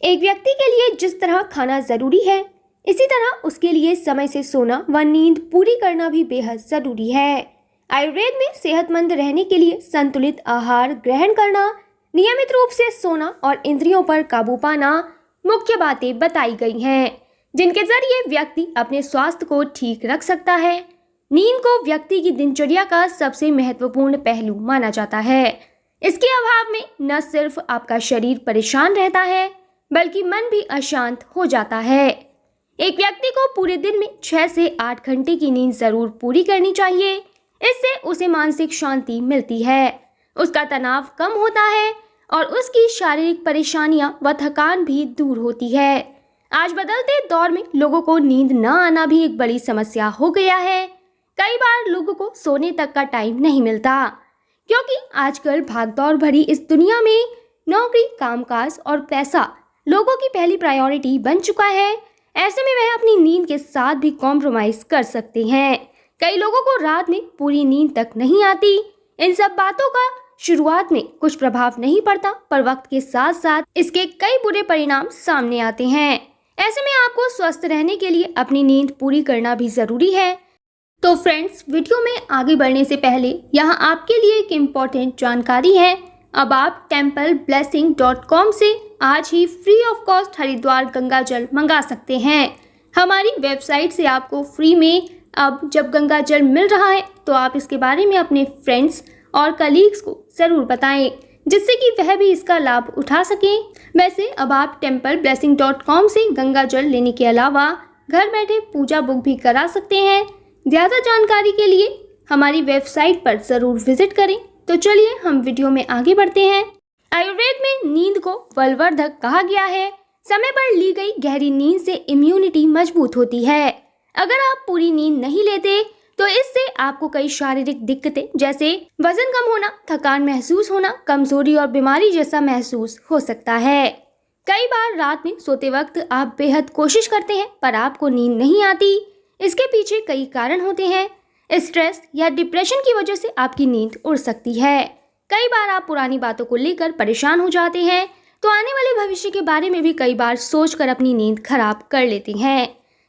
एक व्यक्ति के लिए जिस तरह खाना जरूरी है, इसी तरह उसके लिए समय से सोना व नींद पूरी करना भी बेहद जरूरी है। आयुर्वेद में सेहतमंद रहने के लिए संतुलित आहार ग्रहण करना, नियमित रूप से सोना और इंद्रियों पर काबू पाना मुख्य बातें बताई गई हैं, जिनके जरिए व्यक्ति अपने स्वास्थ्य को ठीक रख सकता है। नींद को व्यक्ति की दिनचर्या का सबसे महत्वपूर्ण पहलू माना जाता है। इसके अभाव में न सिर्फ आपका शरीर परेशान रहता है, बल्कि मन भी अशांत हो जाता है। एक व्यक्ति को पूरे दिन में 6 से 8 घंटे की नींद जरूर पूरी करनी चाहिए। इससे उसे मानसिक शांति मिलती है, उसका तनाव कम होता है और उसकी शारीरिक परेशानियां व थकान भी दूर होती है। आज बदलते दौर में लोगों को नींद न आना भी एक बड़ी समस्या हो गया है। कई बार लोगों को सोने तक का टाइम नहीं मिलता, क्योंकि आजकल भागदौड़ भरी इस दुनिया में नौकरी, कामकाज और पैसा लोगों की पहली प्रायोरिटी बन चुका है। ऐसे में वह अपनी नींद के साथ भी कॉम्प्रोमाइज कर सकते हैं। कई लोगों को रात में पूरी नींद तक नहीं आती। इन सब बातों का शुरुआत में कुछ प्रभाव नहीं पड़ता, पर वक्त के साथ साथ इसके कई बुरे परिणाम सामने आते हैं। ऐसे में आपको स्वस्थ रहने के लिए अपनी नींद पूरी करना भी जरूरी है। तो फ्रेंड्स, वीडियो में आगे बढ़ने से पहले यहाँ आपके लिए एक इम्पोर्टेंट जानकारी है। अब आप templeblessing.com से आज ही free of cost Haridwar Ganga जल मंगा सकते हैं। हमारी वेबसाइट से आपको फ्री में अब जब गंगा जल मिल रहा है, तो आप इसके बारे में अपने फ्रेंड्स और कलीग्स को ज़रूर बताएं, जिससे कि वह भी इसका लाभ उठा सकें। वैसे अब आप templeblessing.com से गंगा जल लेने के अलावा घर बैठे पूजा बुक भी करा सकते हैं। ज़्यादा जानकारी के लिए हमारी वेबसाइट पर ज़रूर विजिट करें। तो चलिए हम वीडियो में आगे बढ़ते हैं। आयुर्वेद में नींद को बलवर्धक कहा गया है। समय पर ली गई गहरी नींद से इम्यूनिटी मजबूत होती है। अगर आप पूरी नींद नहीं लेते तो इससे आपको कई शारीरिक दिक्कतें जैसे वजन कम होना, थकान महसूस होना, कमजोरी और बीमारी जैसा महसूस हो सकता है। कई बार रात में सोते वक्त आप बेहद कोशिश करते हैं, पर आपको नींद नहीं आती। इसके पीछे कई कारण होते हैं। स्ट्रेस या डिप्रेशन की वजह से आपकी नींद उड़ सकती है। कई बार आप पुरानी बातों को लेकर परेशान हो जाते हैं, तो आने वाले भविष्य के बारे में भी कई बार सोचकर अपनी नींद खराब कर लेते हैं।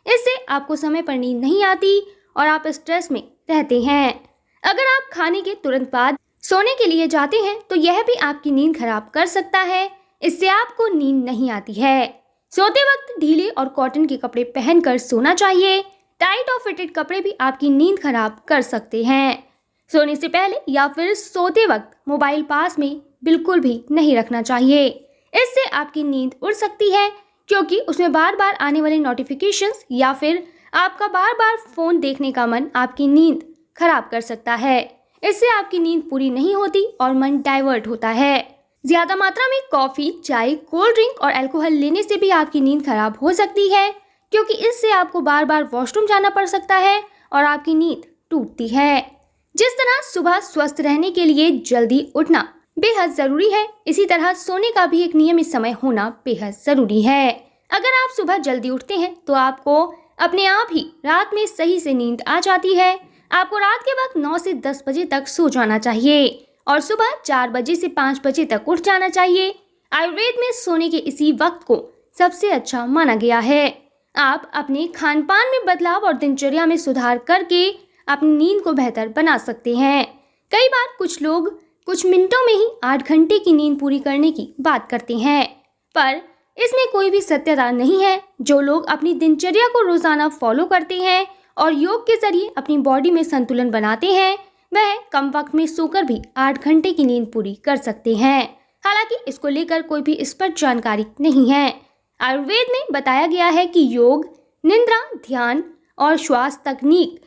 इससे आपको समय पर नींद नहीं आती और आप स्ट्रेस में रहते हैं। अगर आप खाने के तुरंत बाद सोने के लिए जाते हैं, तो यह भी आपकी नींद खराब कर सकता है। इससे आपको नींद नहीं आती है। सोते वक्त ढीले और कॉटन के कपड़े पहनकर सोना चाहिए। टाइट और फिटेड कपड़े भी आपकी नींद खराब कर सकते हैं। सोने से पहले या फिर सोते वक्त मोबाइल पास में बिल्कुल भी नहीं रखना चाहिए। इससे आपकी नींद उड़ सकती है, क्योंकि उसमें बार बार आने वाले नोटिफिकेशंस या फिर आपका बार बार फोन देखने का मन आपकी नींद खराब कर सकता है। इससे आपकी नींद पूरी नहीं होती और मन डाइवर्ट होता है। ज्यादा मात्रा में कॉफी, चाय, कोल्ड ड्रिंक और अल्कोहल लेने से भी आपकी नींद खराब हो सकती है, क्योंकि इससे आपको बार बार वॉशरूम जाना पड़ सकता है और आपकी नींद टूटती है। जिस तरह सुबह स्वस्थ रहने के लिए जल्दी उठना बेहद जरूरी है, इसी तरह सोने का भी एक नियमित समय होना बेहद जरूरी है। अगर आप सुबह जल्दी उठते हैं, तो आपको अपने आप ही रात में सही से नींद आ जाती है। आपको रात के वक्त 9 से 10 बजे तक सो जाना चाहिए और सुबह 4 बजे से 5 बजे तक उठ जाना चाहिए। आयुर्वेद में सोने के इसी वक्त को सबसे अच्छा माना गया है। आप अपने खान पान में बदलाव और दिनचर्या में सुधार करके अपनी नींद को बेहतर बना सकते हैं। कई बार कुछ लोग कुछ मिनटों में ही 8 घंटे की नींद पूरी करने की बात करते हैं, पर इसमें कोई भी सत्यता नहीं है। जो लोग अपनी दिनचर्या को रोजाना फॉलो करते हैं और योग के जरिए अपनी बॉडी में संतुलन बनाते हैं, वह कम वक्त में सोकर भी 8 घंटे की नींद पूरी कर सकते हैं। हालांकि इसको लेकर कोई भी स्पष्ट जानकारी नहीं है। आयुर्वेद में बताया गया है कि योग, निद्रा, ध्यान और श्वास तकनीक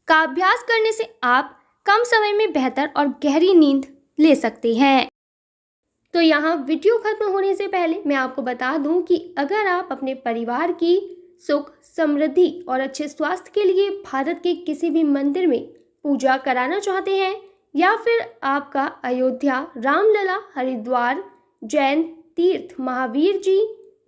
का अभ्यास करने से आप कम समय में बेहतर और गहरी नींद ले सकते हैं। तो यहाँ वीडियो खत्म होने से पहले मैं आपको बता दूं कि अगर आप अपने परिवार की सुख, समृद्धि और अच्छे स्वास्थ्य के लिए भारत के किसी भी मंदिर में पूजा कराना चाहते हैं, या फिर आपका अयोध्या, रामलला, हरिद्वार, जैन तीर्थ महावीर जी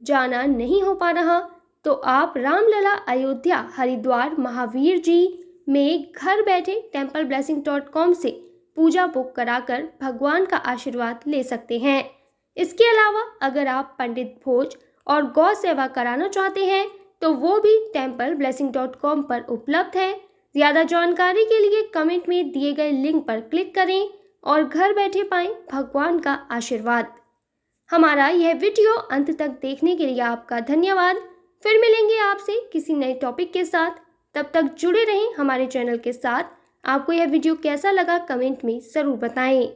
जाना नहीं हो पा रहा, तो आप रामलला, अयोध्या, हरिद्वार, महावीर जी में घर बैठे templeblessing.com से पूजा बुक कराकर भगवान का आशीर्वाद ले सकते हैं। इसके अलावा अगर आप पंडित भोज और गौ सेवा कराना चाहते हैं तो वो भी templeblessing.com पर उपलब्ध है। ज़्यादा जानकारी के लिए कमेंट में दिए गए लिंक पर क्लिक करें और घर बैठे पाएं भगवान का आशीर्वाद। हमारा यह वीडियो अंत तक देखने के लिए आपका धन्यवाद। फिर मिलेंगे आपसे किसी नए टॉपिक के साथ। तब तक जुड़े रहें हमारे चैनल के साथ। आपको यह वीडियो कैसा लगा कमेंट में ज़रूर बताएं।